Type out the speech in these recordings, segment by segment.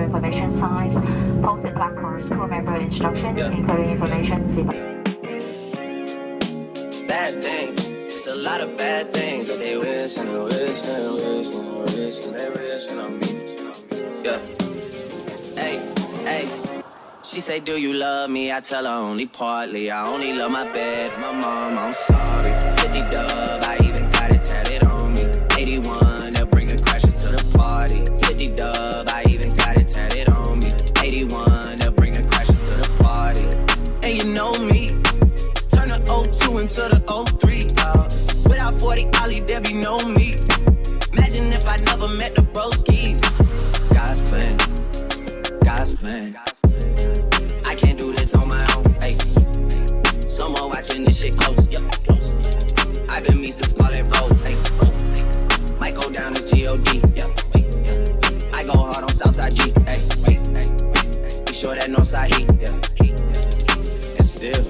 information signs, posted placards, crew member instructions, including information. Bad things. It's a lot of bad things that they wish and they wish and they wish and they wish and they wish on me. Yeah. Hey, hey. She say, do you love me? I tell her only partly. I only love my bed and my mom. I'm sorry. 50 dub. I even got it tatted on me. 81. They'll bring the crashers to the party. 50 dub. I even got it tatted on me. 81. They'll bring the crashers to the party. And you know me. Turn the 02 into the 03, without 40 Ollie, there be no me. Imagine if I never met the broskies. God's plan, God's plan. I can't do this on my own, hey. Someone watching this shit close, yeah, close. I've been me since Scarlet Road, hey. Might go down as G.O.D., yeah. I go hard on Southside G, hey. Be sure that Northside heat, yeah. And still.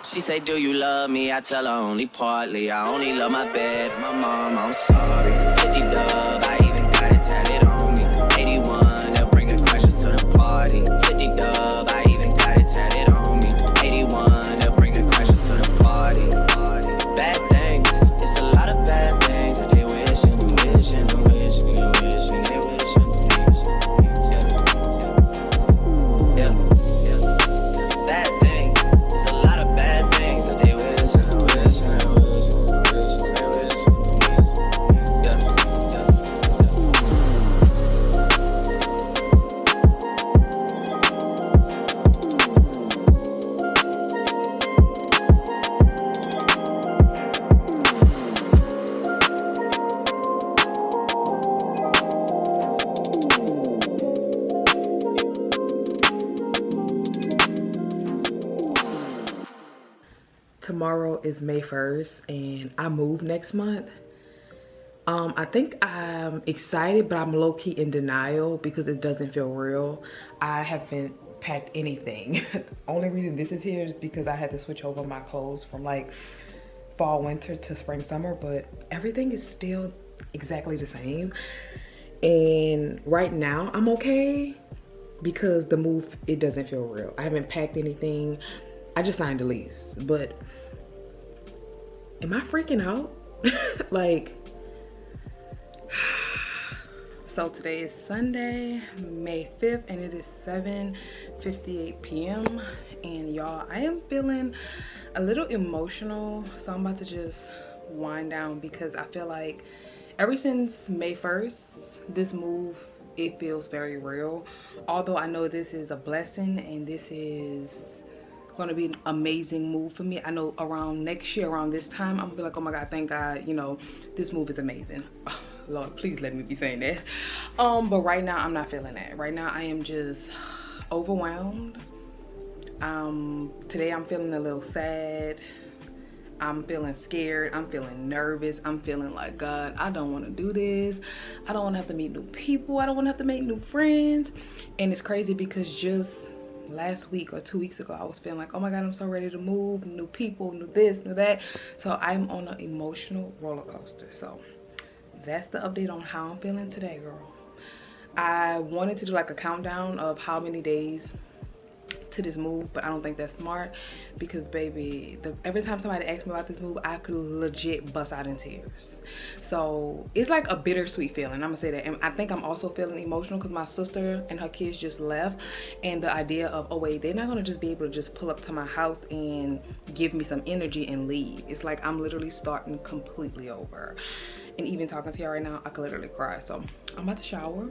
She say, do you love me? I tell her only partly. I only love my bed and my mom. I'm sorry. 50 dub. I even got it tatted on me. 81. They'll bring the crashers to the party. 50 dub. I even got it tatted on me. 81. They'll bring the crashers to the party. Bad things. It's a lot of bad things that they wish and they wish and they wish and they wish and they wish and they wish. Yeah. Yeah. Bad things. It's a lot of bad things that they wish and they wish and they wish and they wish and they wish and they wish. Yeah. Tomorrow is May 1st and I move next month. I think I'm excited, but I'm low-key in denial because it doesn't feel real. I haven't packed anything. Only reason this is here is because I had to switch over my clothes from like fall, winter to spring, summer, but everything is still exactly the same. And right now I'm okay because the move, it doesn't feel real. I haven't packed anything. I just signed a lease, but am I freaking out? Like, so today is Sunday, May 5th, and it is 7:58 p.m. And y'all, I am feeling a little emotional, so I'm about to just wind down because I feel like ever since May 1st, this move, it feels very real. Although I know this is a blessing and this is going to be an amazing move for me. I know around next year, around this time, I'm gonna be like, oh my God, thank God, you know, this move is amazing. Oh, Lord, please let me be saying that. But right now, I'm not feeling that. Right now, I am just overwhelmed. Today, I'm feeling a little sad. I'm feeling scared. I'm feeling nervous. I'm feeling like, God, I don't want to do this. I don't want to have to meet new people. I don't want to have to make new friends. And it's crazy because just last week or 2 weeks ago, I was feeling like, oh my God, I'm so ready to move, new people, new this, new that. So I'm on an emotional roller coaster. So that's the update on how I'm feeling today, girl. I wanted to do like a countdown of how many days to this move, but I don't think that's smart because baby, every time somebody asks me about this move, I could legit bust out in tears. So it's like a bittersweet feeling, I'm gonna say that. And I think I'm also feeling emotional because my sister and her kids just left, and the idea of, oh wait, they're not gonna just be able to just pull up to my house and give me some energy and leave. It's like I'm literally starting completely over. And even talking to y'all right now, I could literally cry. So I'm about to shower,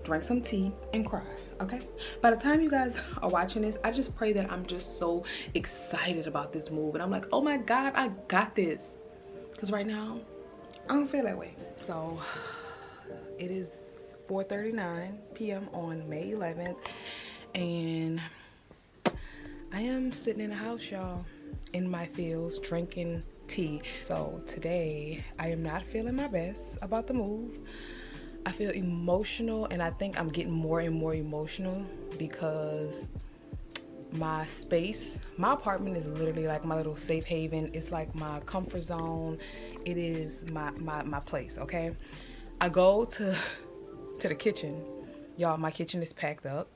drink some tea, and cry. Okay, by the time you guys are watching this, I just pray that I'm just so excited about this move and I'm like, oh my God, I got this. Because right now I don't feel that way. So it is 4:39 p.m. on May 11th and I am sitting in the house, y'all, in my feels, drinking tea. So today I am not feeling my best about the move. I feel emotional, and I think I'm getting more and more emotional because my space, my apartment is literally like my little safe haven. It's like my comfort zone. It is my place, okay? I go to the kitchen Y'all, my kitchen is packed up.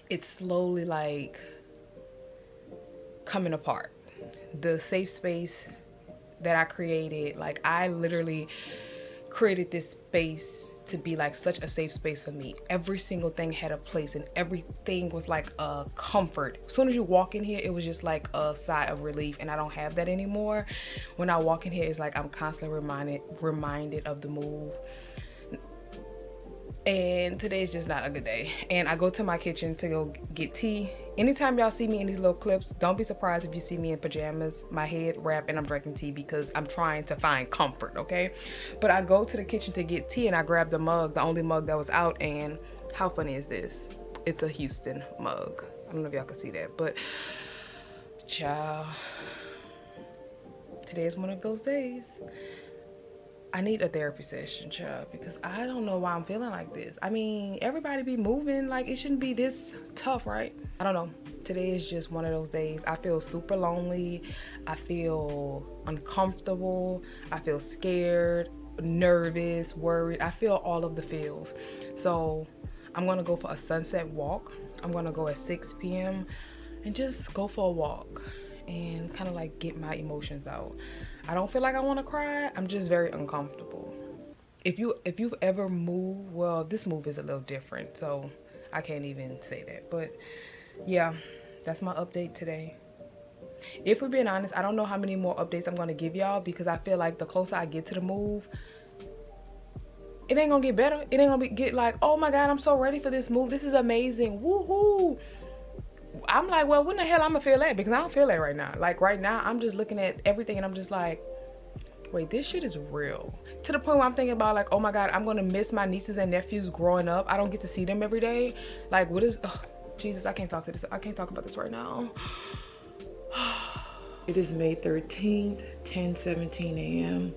It's slowly like coming apart. The safe space that I created, like I literally created this space to be like such a safe space for me. Every single thing had a place and everything was like a comfort. As soon as you walk in here, it was just like a sigh of relief, and I don't have that anymore. When I walk in here, it's like I'm constantly reminded of the move. And today is just not a good day. And I go to my kitchen to go get tea. Anytime y'all see me in these little clips, don't be surprised if you see me in pajamas, my head wrapped, and I'm drinking tea because I'm trying to find comfort, okay? But I go to the kitchen to get tea and I grab the mug, the only mug that was out, and how funny is this? It's a Houston mug. I don't know if y'all can see that, but child, today is one of those days. I need a therapy session, child, because I don't know why I'm feeling like this. I mean, everybody be moving, like it shouldn't be this tough, right? I don't know. Today is just one of those days. I feel super lonely. I feel uncomfortable. I feel scared, nervous, worried. I feel all of the feels. So I'm gonna go for a sunset walk. I'm gonna go at 6 p.m. and just go for a walk and kind of like get my emotions out. I don't feel like I want to cry. I'm just very uncomfortable. If you've ever moved, well, this move is a little different, so I can't even say that. But yeah, that's my update today. If we're being honest, I don't know how many more updates I'm going to give y'all, because I feel like the closer I get to the move, it ain't gonna get better. It ain't gonna get like, oh my God, I'm so ready for this move. This is amazing. Woohoo. I'm like, well, when the hell I'm gonna feel that? Because I don't feel that right now. Like right now, I'm just looking at everything and I'm just like, wait, this shit is real. To the point where I'm thinking about like, oh my God, I'm gonna miss my nieces and nephews growing up. I don't get to see them every day. Like, what is, oh, Jesus, I can't talk to this. I can't talk about this right now. It is May 13th, 10:17 a.m.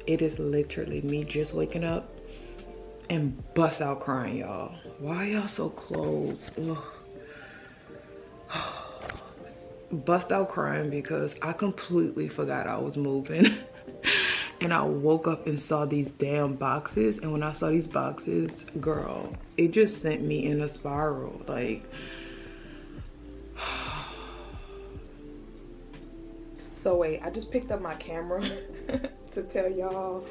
It is literally me just waking up and bust out crying, y'all. Why y'all so close? Ugh. Bust out crying because I completely forgot I was moving. And I woke up and saw these damn boxes, and when I saw these boxes, girl, it just sent me in a spiral. Like, so wait, I just picked up my camera to tell y'all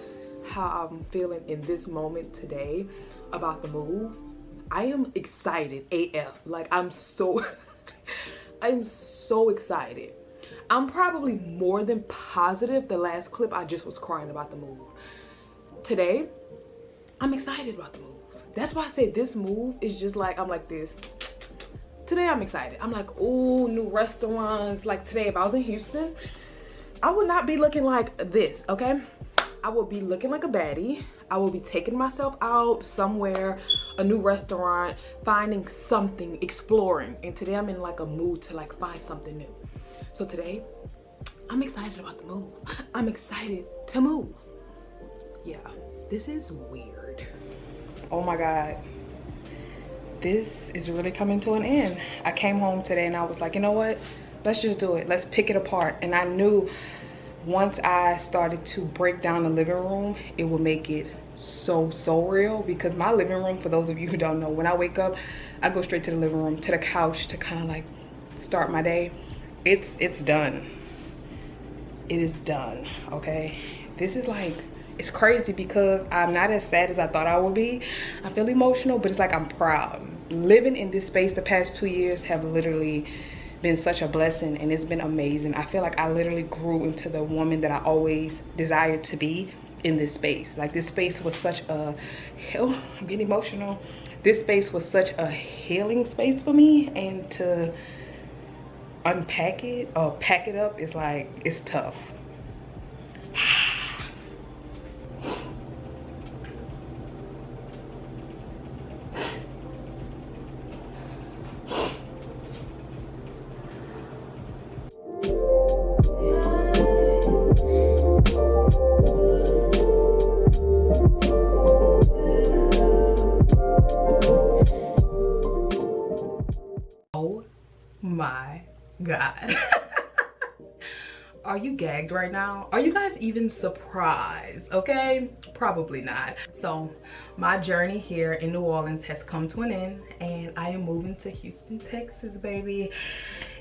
how I'm feeling in this moment today about the move. I am excited AF. Like, I'm so I'm so excited. I'm probably more than positive the last clip I just was crying about the move. Today, I'm excited about the move. That's why I say this move is just like, I'm like this. Today I'm excited. I'm like, oh, new restaurants. Like today, if I was in Houston, I would not be looking like this, okay? I would be looking like a baddie. I will be taking myself out somewhere, a new restaurant, finding something, exploring. And today I'm in like a mood to like find something new. So today, I'm excited about the move. I'm excited to move. Yeah, this is weird. Oh my God. This is really coming to an end. I came home today and I was like, you know what? Let's just do it. Let's pick it apart. And I knew once I started to break down the living room, it would make it so real. Because my living room, for those of you who don't know, when I wake up, I go straight to the living room, to the couch to kind of like start my day. It's done. It is done, okay? This is like, it's crazy because I'm not as sad as I thought I would be. I feel emotional, but it's like I'm proud. Living in this space the past 2 years have literally been such a blessing, and it's been amazing. I feel like I literally grew into the woman that I always desired to be in this space. Like this space was such a, oh, I'm getting emotional. This space was such a healing space for me, and to unpack it or pack it up is like, it's tough. Oh my God. are you gagged right now? Are you guys even surprised? Okay, probably not. So my journey here in New Orleans has come to an end, and I am moving to Houston, Texas, baby.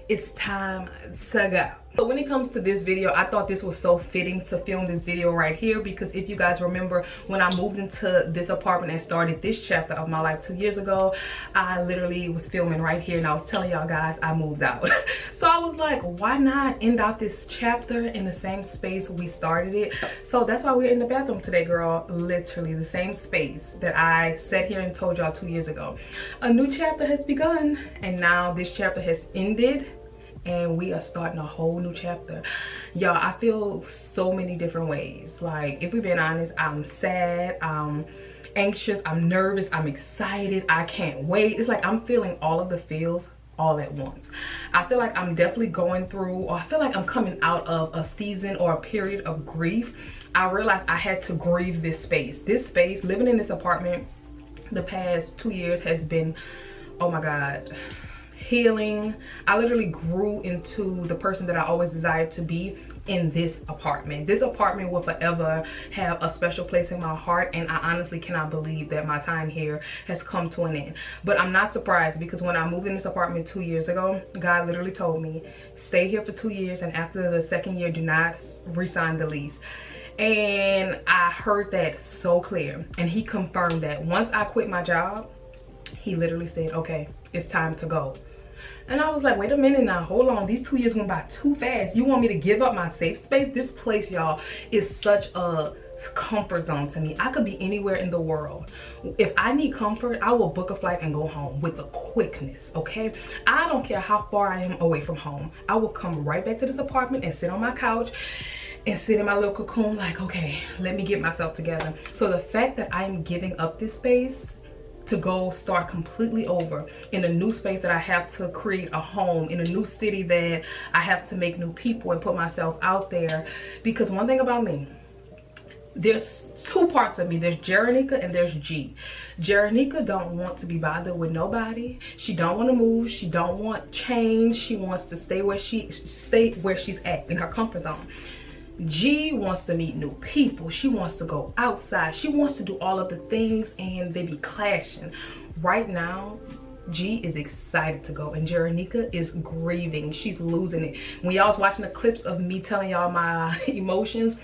It's time to go. So when it comes to this video, I thought this was so fitting to film this video right here, because if you guys remember, when I moved into this apartment and started this chapter of my life 2 years ago, I literally was filming right here and I was telling y'all guys I moved out. So I was like, why not end out this chapter in the same space we started it? So that's why we're in the bathroom today, girl. Literally the same space that I sat here and told y'all 2 years ago. A new chapter has begun, and now this chapter has ended, and we are starting a whole new chapter. Y'all, I feel so many different ways. Like, if we've been honest, I'm sad, I'm anxious, I'm nervous, I'm excited, I can't wait. It's like I'm feeling all of the feels all at once. I feel like I'm definitely going through, or I feel like I'm coming out of a season or a period of grief. I realized I had to grieve this space. This space, living in this apartment the past 2 years has been, oh my God, healing. I literally grew into the person that I always desired to be in this apartment. This apartment will forever have a special place in my heart, and I honestly cannot believe that my time here has come to an end. But I'm not surprised, because when I moved in this apartment 2 years ago, God literally told me, stay here for 2 years, and after the second year, do not re-sign the lease. And I heard that so clear, and he confirmed that. Once I quit my job, he literally said, okay, it's time to go. And I was like, wait a minute now, hold on, these 2 years went by too fast. You want me to give up my safe space? This place, y'all, is such a comfort zone to me. I could be anywhere in the world. If I need comfort, I will book a flight and go home with a quickness, okay? I don't care how far I am away from home. I will come right back to this apartment and sit on my couch and sit in my little cocoon like, okay, let me get myself together. So the fact that I'm giving up this space to go start completely over in a new space that I have to create a home, in a new city that I have to make new people and put myself out there. Because one thing about me, there's two parts of me. There's Jeronika and there's G. Jeronika don't want to be bothered with nobody. She don't want to move. She don't want change. She wants to stay where she's at, in her comfort zone. G wants to meet new people. She wants to go outside. She wants to do all of the things, and they be clashing. Right now, G is excited to go, and Jeronika is grieving. She's losing it. When y'all was watching the clips of me telling y'all my emotions,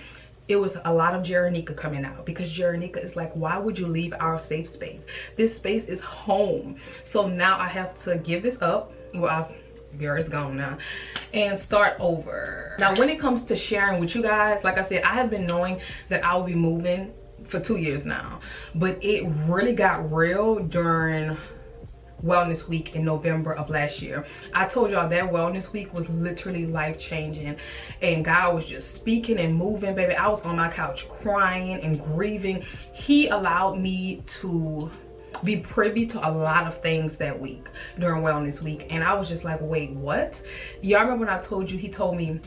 it was a lot of Jeronika coming out, because Jeronika is like, why would you leave our safe space? This space is home. So now I have to give this up. Well, girl, it's gone now, and start over. Now, when it comes to sharing with you guys, like I said, I have been knowing that I will be moving for 2 years now, but it really got real during Wellness Week in November of last year. I told y'all that Wellness Week was literally life-changing, and God was just speaking and moving, baby. I was on my couch crying and grieving. He allowed me to be privy to a lot of things that week during Wellness Week, and I was just like, wait, what? Y'all remember when I told you, he told me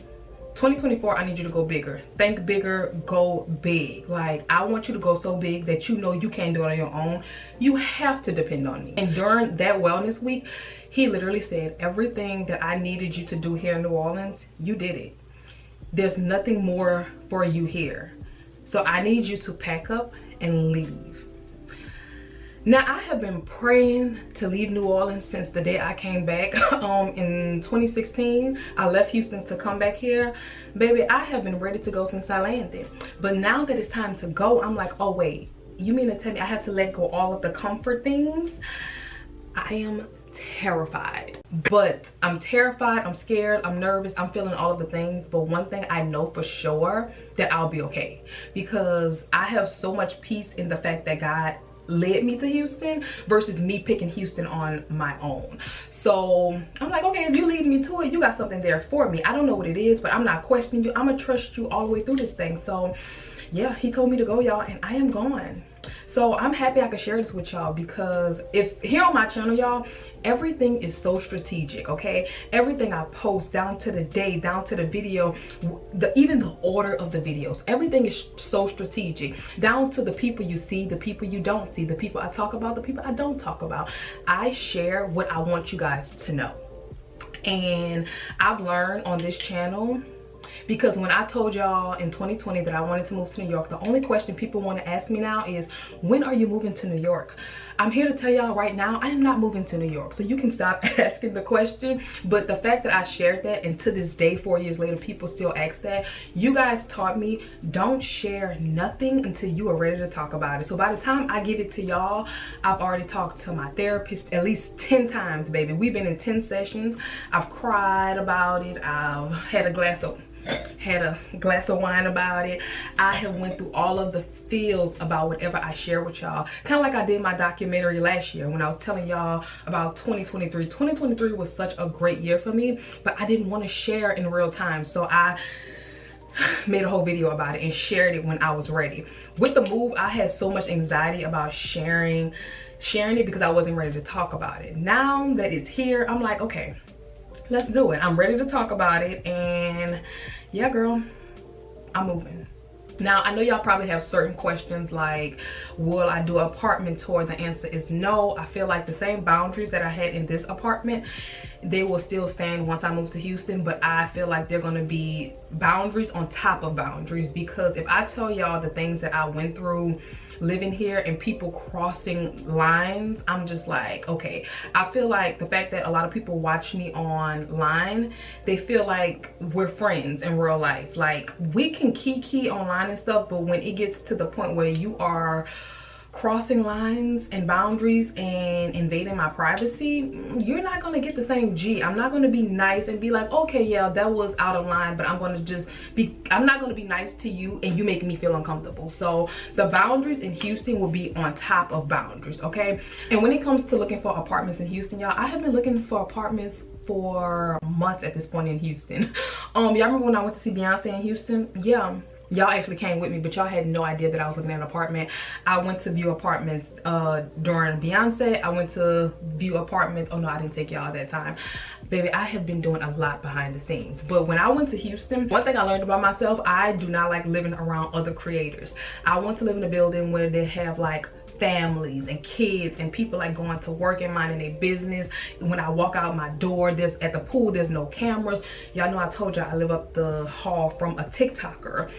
2024, I need you to go bigger. Think bigger, go big. Like, I want you to go so big that you know you can't do it on your own. You have to depend on me. And during that Wellness Week, he literally said, everything that I needed you to do here in New Orleans, you did it. There's nothing more for you here. So I need you to pack up and leave. Now, I have been praying to leave New Orleans since the day I came back in 2016. I left Houston to come back here. Baby, I have been ready to go since I landed. But now that it's time to go, I'm like, oh wait, you mean to tell me I have to let go all of the comfort things? I am terrified. But I'm terrified, I'm scared, I'm nervous, I'm feeling all of the things. But one thing I know for sure, that I'll be okay. Because I have so much peace in the fact that God led me to Houston versus me picking Houston on my own. So I'm like, okay, if you lead me to it, you got something there for me. I don't know what it is, but I'm not questioning you. I'm gonna trust you all the way through this thing. So yeah, he told me to go, y'all, and I am going. So I'm happy I can share this with y'all, because if here on my channel, y'all, everything is so strategic, okay? Everything I post, down to the day, down to the video, even the order of the videos, everything is so strategic, down to the people you see, the people you don't see, the people I talk about, the people I don't talk about. I share what I want you guys to know. And I've learned on this channel because when I told y'all in 2020 that I wanted to move to New York, the only question people want to ask me now is, when are you moving to New York? I'm here to tell y'all right now, I am not moving to New York, so you can stop asking the question. But the fact that I shared that, and to this day, 4 years later, people still ask that, you guys taught me, don't share nothing until you are ready to talk about it. So by the time I give it to y'all, I've already talked to my therapist at least 10 times, baby. We've been in 10 sessions. I've cried about it. I've had a glass of wine about it. I have went through all of the feels about whatever I share with y'all, kind of like I did my documentary last year when I was telling y'all about 2023. 2023 was such a great year for me, but I didn't want to share in real time, so I made a whole video about it and shared it when I was ready. With the move, I had so much anxiety about sharing it because I wasn't ready to talk about it. Now that it's here, I'm like, okay, let's do it. I'm ready to talk about it, and yeah, girl, I'm moving. Now, I know y'all probably have certain questions like, will I do an apartment tour? The answer is no. I feel like the same boundaries that I had in this apartment, they will still stand once I move to Houston, but I feel like they're gonna be boundaries on top of boundaries, because if I tell y'all the things that I went through living here and people crossing lines, I'm just like, okay. I feel like the fact that a lot of people watch me online, they feel like we're friends in real life. Like, we can kiki online and stuff, but when it gets to the point where you are crossing lines and boundaries and invading my privacy, you're not gonna get the same G. I'm not gonna be nice and be like, okay, yeah, that was out of line, but I'm not gonna be nice to you and you making me feel uncomfortable. So the boundaries in Houston will be on top of boundaries, okay? And when it comes to looking for apartments in Houston, y'all, I have been looking for apartments for months at this point in Houston. Y'all remember when I went to see Beyonce in Houston? Yeah. Y'all actually came with me, but y'all had no idea that I was looking at an apartment. I went to view apartments during Beyonce. I went to view apartments. Oh no, I didn't take y'all that time. Baby, I have been doing a lot behind the scenes. But when I went to Houston, one thing I learned about myself, I do not like living around other creators. I want to live in a building where they have like families and kids and people like going to work and minding their business. When I walk out my door, there's at the pool, there's no cameras. Y'all know I told y'all I live up the hall from a TikToker.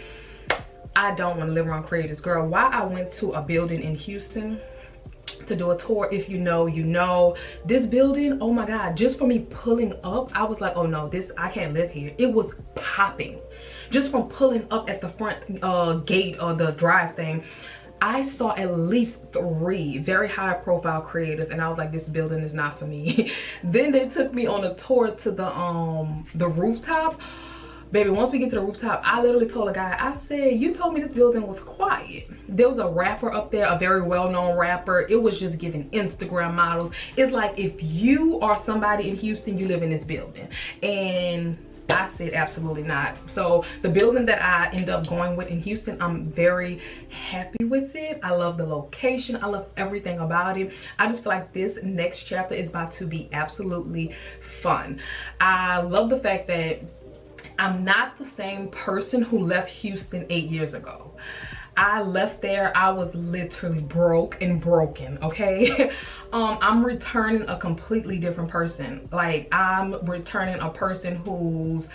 I don't want to live around creators, girl. Why I went to a building in Houston to do a tour, if you know, you know. This building, oh my God, just for me pulling up, I was like, oh no, I can't live here. It was popping. Just from pulling up at the front gate or the drive thing, I saw at least 3 very high profile creators, and I was like, this building is not for me. Then they took me on a tour to the rooftop. Baby, once we get to the rooftop, I literally told a guy, I said, you told me this building was quiet. There was a rapper up there, a very well-known rapper. It was just giving Instagram models. It's like, if you are somebody in Houston, you live in this building. And I said, absolutely not. So the building that I end up going with in Houston, I'm very happy with it. I love the location. I love everything about it. I just feel like this next chapter is about to be absolutely fun. I love the fact that I'm not the same person who left Houston 8 years ago. I left there, I was literally broke and broken, okay? I'm returning a completely different person. Like, I'm returning a person who's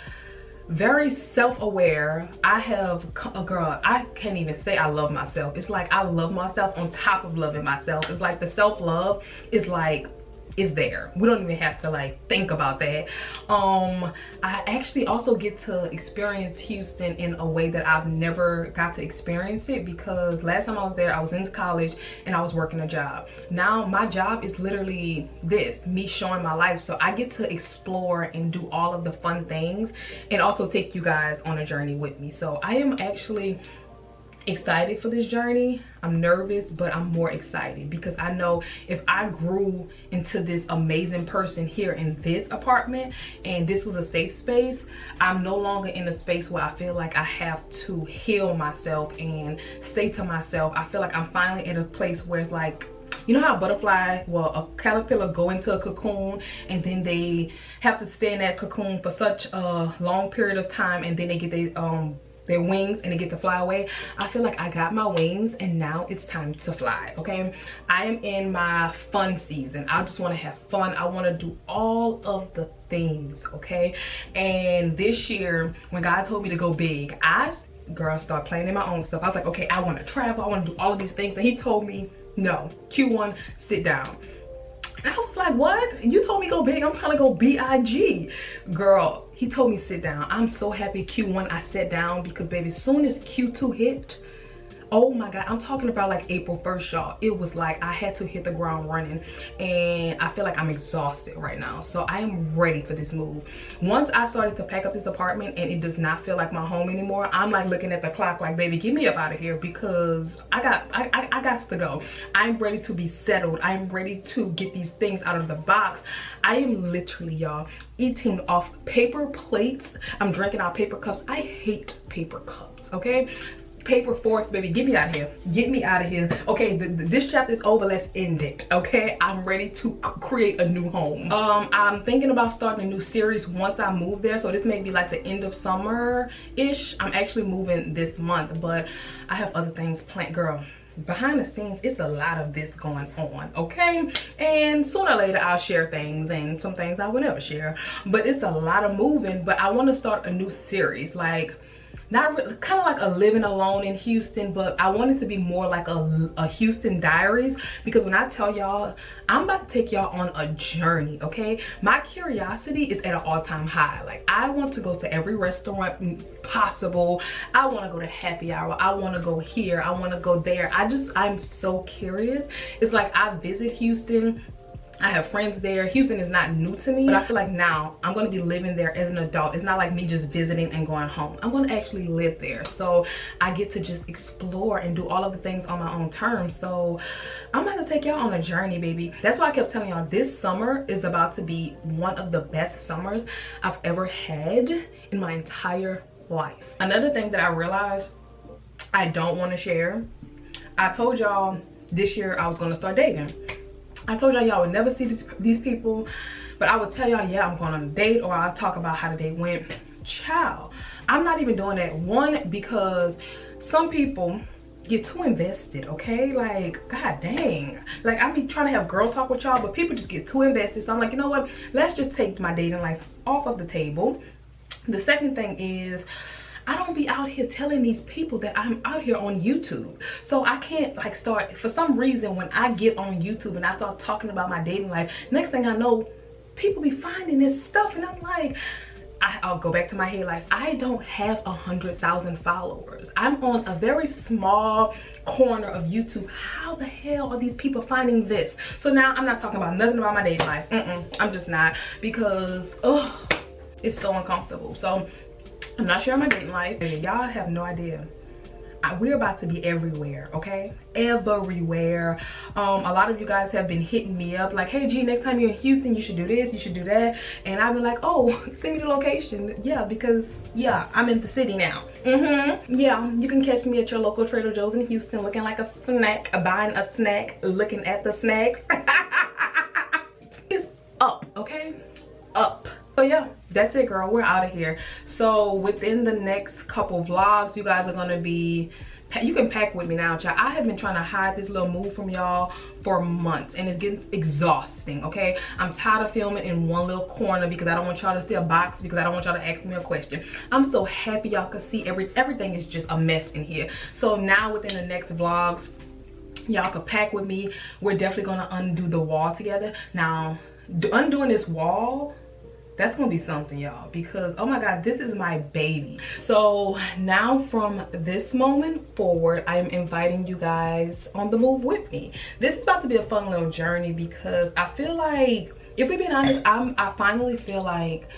very self-aware. I have a girl, I can't even say I love myself. It's like I love myself on top of loving myself. It's like the self-love is like, is there. We don't even have to like think about that. I actually also get to experience Houston in a way that I've never got to experience it, because last time I was there, I was in college and I was working a job. Now my job is literally this, me showing my life. So I get to explore and do all of the fun things and also take you guys on a journey with me. So I am actually excited for this journey. I'm nervous, but I'm more excited because I know if I grew into this amazing person here in this apartment and this was a safe space, I'm no longer in a space where I feel like I have to heal myself and stay to myself. I feel like I'm finally in a place where it's like, you know how a butterfly, well, a caterpillar go into a cocoon and then they have to stay in that cocoon for such a long period of time, and then they get their their wings and they get to fly away. I feel like I got my wings and now it's time to fly, okay? I am in my fun season. I just want to have fun. I want to do all of the things, okay? And this year, when God told me to go big, girl, start planning my own stuff. I was like, okay, I want to travel. I want to do all of these things. And he told me, no, Q1, sit down. And I was like, what? You told me go big. I'm trying to go B-I-G. Girl, he told me sit down. I'm so happy Q1 I sat down because, baby, as soon as Q2 hit, oh my God, I'm talking about like April 1st, y'all. It was like I had to hit the ground running and I feel like I'm exhausted right now. So I am ready for this move. Once I started to pack up this apartment and it does not feel like my home anymore, I'm like looking at the clock like, baby, get me up out of here because I got to go. I'm ready to be settled. I'm ready to get these things out of the box. I am literally, y'all, eating off paper plates. I'm drinking out paper cups. I hate paper cups, okay? Paper forks, baby, get me out of here. Get me out of here. Okay, this chapter is over. Let's end it, okay? I'm ready to create a new home. I'm thinking about starting a new series once I move there. So this may be like the end of summer-ish. I'm actually moving this month, but I have other things planned. Girl, behind the scenes, it's a lot of this going on, okay? And sooner or later, I'll share things, and some things I will never share. But it's a lot of moving, but I want to start a new series, like, not really, kind of like a living alone in Houston, but I want it to be more like a Houston Diaries, because when I tell y'all, I'm about to take y'all on a journey, okay? My curiosity is at an all-time high. Like, I want to go to every restaurant possible. I want to go to happy hour. I want to go here. I want to go there. I'm so curious. It's like I visit Houston. I have friends there. Houston is not new to me, but I feel like now I'm going to be living there as an adult. It's not like me just visiting and going home. I'm going to actually live there. So I get to just explore and do all of the things on my own terms. So I'm about to take y'all on a journey, baby. That's why I kept telling y'all this summer is about to be one of the best summers I've ever had in my entire life. Another thing that I realized I don't want to share. I told y'all this year I was going to start dating. I told y'all would never see these people, but I would tell y'all, yeah, I'm going on a date, or I'll talk about how the date went. Child, I'm not even doing that. One, because some people get too invested, okay? Like, god dang. Like, I be trying to have girl talk with y'all, but people just get too invested. So I'm like, you know what? Let's just take my dating life off of the table. The second thing is, I don't be out here telling these people that I'm out here on YouTube. So I can't like start, for some reason, when I get on YouTube and I start talking about my dating life, next thing I know, people be finding this stuff and I'm like, I'll go back to my head like, I don't have 100,000 followers. I'm on a very small corner of YouTube. How the hell are these people finding this? So now I'm not talking about nothing about my dating life. I'm just not, because it's so uncomfortable. So I'm not sharing my dating life. Y'all have no idea. We're about to be everywhere, okay? Everywhere. A lot of you guys have been hitting me up like, hey G, next time you're in Houston, you should do this, you should do that. And I've been like, oh, send me the location. Yeah, because yeah, I'm in the city now. Yeah, you can catch me at your local Trader Joe's in Houston looking like a snack, buying a snack, looking at the snacks. It's up, okay? Up. So yeah, that's it, girl. We're out of here. So within the next couple vlogs, you guys are gonna be, you can pack with me now, child. I have been trying to hide this little move from y'all for months and it's getting exhausting, okay? I'm tired of filming in one little corner because I don't want y'all to see a box, because I don't want y'all to ask me a question. I'm so happy y'all can see everything is just a mess in here. So now within the next vlogs, y'all can pack with me. We're definitely gonna undo the wall together. Now, undoing this wall, that's gonna be something, y'all, because oh my god, this is my baby. So now from this moment forward, I am inviting you guys on the move with me. This is about to be a fun little journey because I feel like, if we're being honest, I finally feel like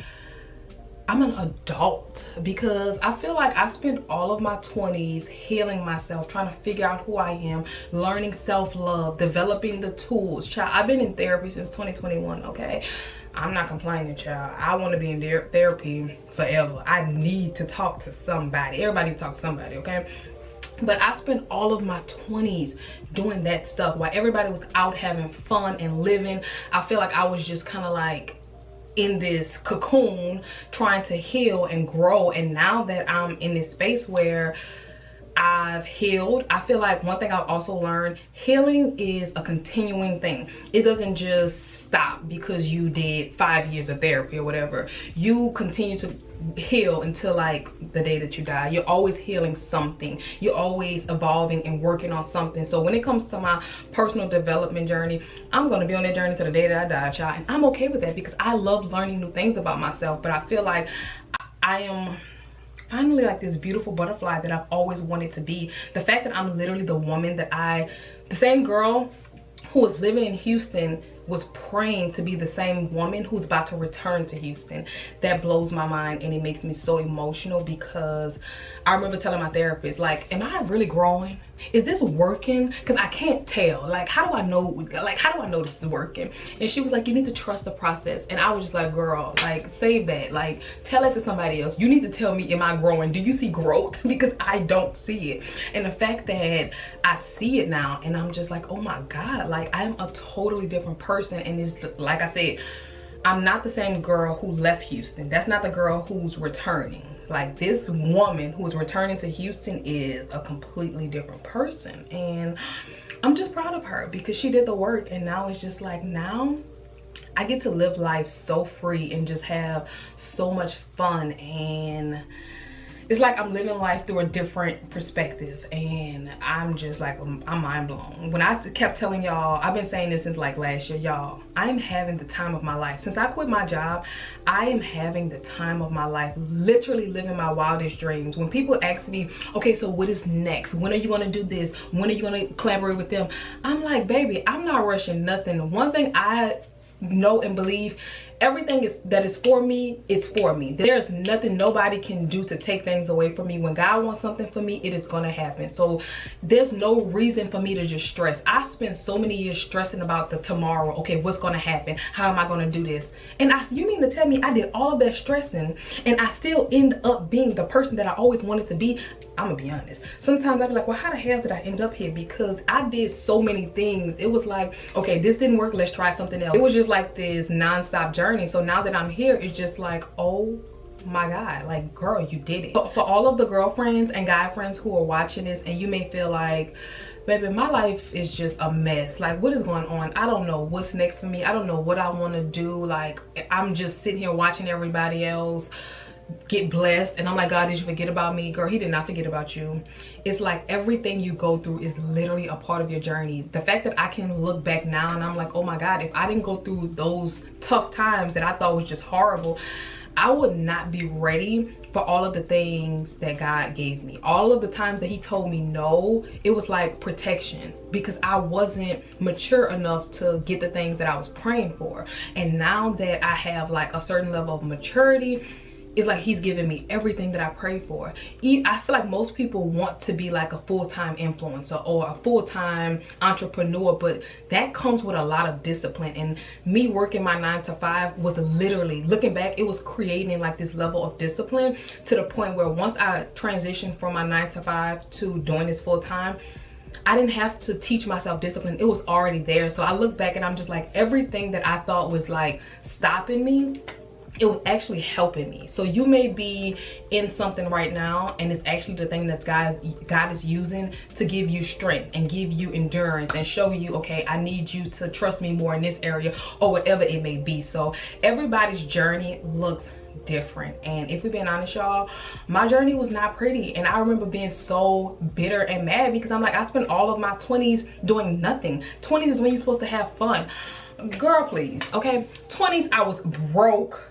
I'm an adult, because I feel like I spent all of my 20s healing myself, trying to figure out who I am, learning self-love, developing the tools. Child, I've been in therapy since 2021, okay? I'm not complaining, child. I want to be in therapy forever. I need to talk to somebody. Everybody talk to somebody, okay? But I spent all of my 20s doing that stuff while everybody was out having fun and living. I feel like I was just kind of like in this cocoon trying to heal and grow. And now that I'm in this space where I've healed, I feel like one thing I've also learned, healing is a continuing thing. It doesn't just stop because you did 5 years of therapy or whatever. You continue to heal until like the day that you die. You're always healing something. You're always evolving and working on something. So when it comes to my personal development journey, I'm going to be on that journey to the day that I die, child. And I'm okay with that because I love learning new things about myself. But I feel like I am finally like this beautiful butterfly that I've always wanted to be. The fact that I'm literally the woman that the same girl who was living in Houston was praying to be the same woman who's about to return to Houston. That blows my mind, and it makes me so emotional because I remember telling my therapist, like, am I really growing? Is this working? Because I can't tell. Like, how do I know? Like, how do I know this is working? And she was like, you need to trust the process. And I was just like, girl, like, save that. Like, tell it to somebody else. You need to tell me, am I growing? Do you see growth? Because I don't see it. And the fact that I see it now, and I'm just like, oh my God, like, I'm a totally different person. And it's like I said, I'm not the same girl who left Houston. That's not the girl who's returning. Like, this woman who's returning to Houston is a completely different person, and I'm just proud of her because she did the work. And now it's just like, now I get to live life so free and just have so much fun, and it's like I'm living life through a different perspective, and I'm just like, I'm mind blown. When I kept telling y'all, I've been saying this since like last year, y'all, I am having the time of my life. Since I quit my job, I am having the time of my life, literally living my wildest dreams. When people ask me, okay, so what is next? When are you gonna do this? When are you gonna collaborate with them? I'm like, baby, I'm not rushing nothing. One thing I know and believe, everything that is for me, it's for me. There's nothing nobody can do to take things away from me. When God wants something for me, it is gonna happen. So there's no reason for me to just stress. I spent so many years stressing about the tomorrow. Okay, what's gonna happen? How am I gonna do this? And you mean to tell me I did all of that stressing and I still end up being the person that I always wanted to be? I'm gonna be honest. Sometimes I'll be like, well, how the hell did I end up here? Because I did so many things. It was like, okay, this didn't work, let's try something else. It was just like this non-stop journey. So now that I'm here, it's just like, oh my God, like, girl, you did it. For all of the girlfriends and guy friends who are watching this, and you may feel like, baby, my life is just a mess. Like, what is going on? I don't know what's next for me. I don't know what I want to do. Like, I'm just sitting here watching everybody else get blessed, and I'm like, God, did you forget about me? Girl, he did not forget about you. It's like everything you go through is literally a part of your journey. The fact that I can look back now and I'm like, oh my God, if I didn't go through those tough times that I thought was just horrible, I would not be ready for all of the things that God gave me. All of the times that he told me no, it was like protection, because I wasn't mature enough to get the things that I was praying for. And now that I have like a certain level of maturity, it's like he's giving me everything that I pray for. I feel like most people want to be like a full-time influencer or a full-time entrepreneur, but that comes with a lot of discipline. And me working my 9-to-5 was literally, looking back, it was creating like this level of discipline to the point where once I transitioned from my 9-to-5 to doing this full-time, I didn't have to teach myself discipline. It was already there. So I look back and I'm just like, everything that I thought was like stopping me, it was actually helping me. So you may be in something right now, and it's actually the thing that God is using to give you strength and give you endurance and show you, okay, I need you to trust me more in this area, or whatever it may be. So everybody's journey looks different, and if we're being honest, y'all, my journey was not pretty. And I remember being so bitter and mad because I'm like, I spent all of my 20s doing nothing. 20s is when you're supposed to have fun. Girl, please, okay? 20s, I was broke.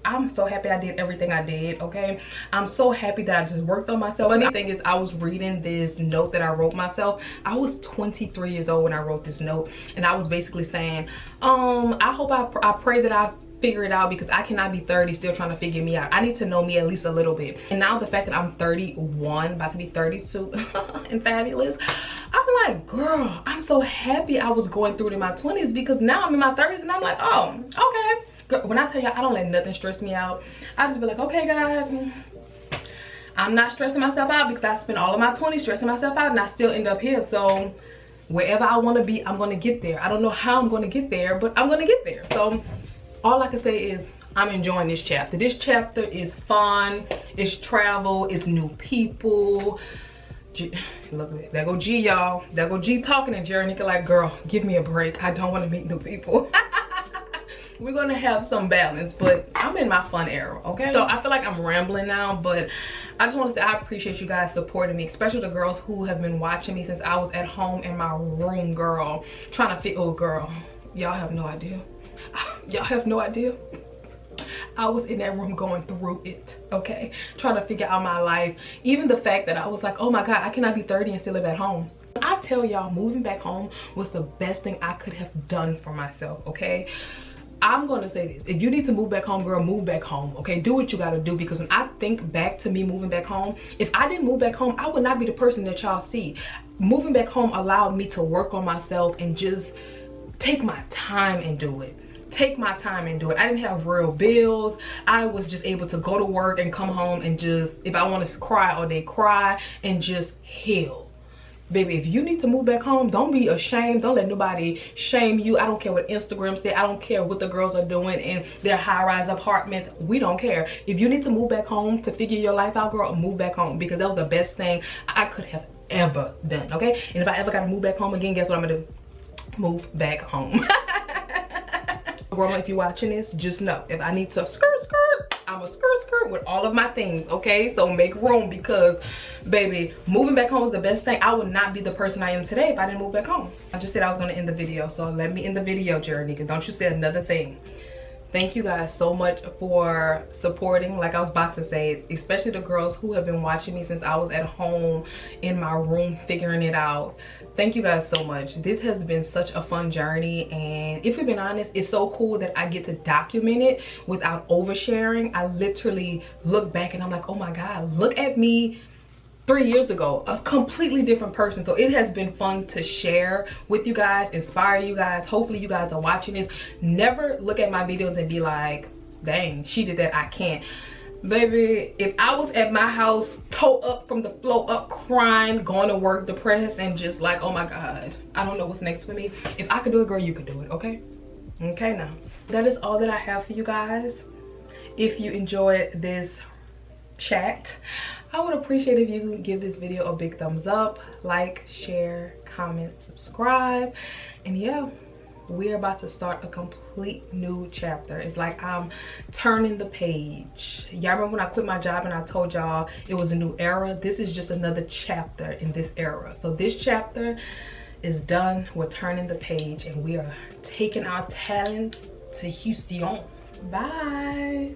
I'm so happy I did everything I did, okay? I'm so happy that I just worked on myself. And the thing is, I was reading this note that I wrote myself. I was 23 years old when I wrote this note, and I was basically saying, I pray that I figure it out, because I cannot be 30 still trying to figure me out. I need to know me at least a little bit. And now the fact that I'm 31, about to be 32 and fabulous, I'm like, girl, I'm so happy I was going through it in my 20s, because now I'm in my 30s and I'm like, oh, okay. When I tell you, I don't let nothing stress me out. I just be like, okay, God, I'm not stressing myself out, because I spent all of my 20s stressing myself out and I still end up here. So wherever I want to be, I'm going to get there. I don't know how I'm going to get there, but I'm going to get there. So all I can say is I'm enjoying this chapter. This chapter is fun, it's travel, it's new people. Look at it. There go G, y'all. There go G talking to Jeronika like, girl, give me a break. I don't want to meet new people. We're gonna have some balance, but I'm in my fun era, okay? So I feel like I'm rambling now, but I just want to say I appreciate you guys supporting me, especially the girls who have been watching me since I was at home in my room, girl, trying to fit. Oh, girl, y'all have no idea. Y'all have no idea. I was in that room going through it, okay? Trying to figure out my life. Even the fact that I was like, oh my God, I cannot be 30 and still live at home. I tell y'all, moving back home was the best thing I could have done for myself, okay? I'm gonna say this, if you need to move back home, girl, move back home, okay? Do what you gotta do, because when I think back to me moving back home, if I didn't move back home, I would not be the person that y'all see. Moving back home allowed me to work on myself and just take my time and do it. Take my time and do it. I didn't have real bills. I was just able to go to work and come home and just, if I want to cry all day, cry and just heal. Baby, if you need to move back home, don't be ashamed. Don't let nobody shame you. I don't care what Instagram say. I don't care what the girls are doing in their high-rise apartments. We don't care. If you need to move back home to figure your life out, girl, move back home, because that was the best thing I could have ever done, okay? And if I ever got to move back home again, guess what I'm gonna do? Move back home. Grandma, if you're watching this, just know, if I need to skirt, I'm a skirt with all of my things, okay? So make room, because baby, moving back home is the best thing. I would not be the person I am today if I didn't move back home. I just said I was gonna end the video, so let me end the video, Jeronika. Don't you say another thing. Thank you guys so much for supporting, like I was about to say, especially the girls who have been watching me since I was at home in my room figuring it out. Thank you guys so much. This has been such a fun journey, and if we've been honest, it's so cool that I get to document it without oversharing. I literally look back and I'm like, oh my God, look at me 3 years ago, a completely different person. So it has been fun to share with you guys, inspire you guys. Hopefully you guys are watching this. Never look at my videos and be like, dang, she did that, I can't. Baby, if I was at my house, toe up from the floor up, crying, going to work depressed, and just like, oh my God, I don't know what's next for me. If I could do it, girl, you could do it, okay? Okay, now. That is all that I have for you guys. If you enjoyed this chat, I would appreciate if you give this video a big thumbs up, like, share, comment, subscribe, and yeah, we're about to start a complete new chapter. It's like I'm turning the page. Y'all remember when I quit my job and I told y'all it was a new era? This is just another chapter in this era. So this chapter is done. We're turning the page and we are taking our talents to Houston. Bye.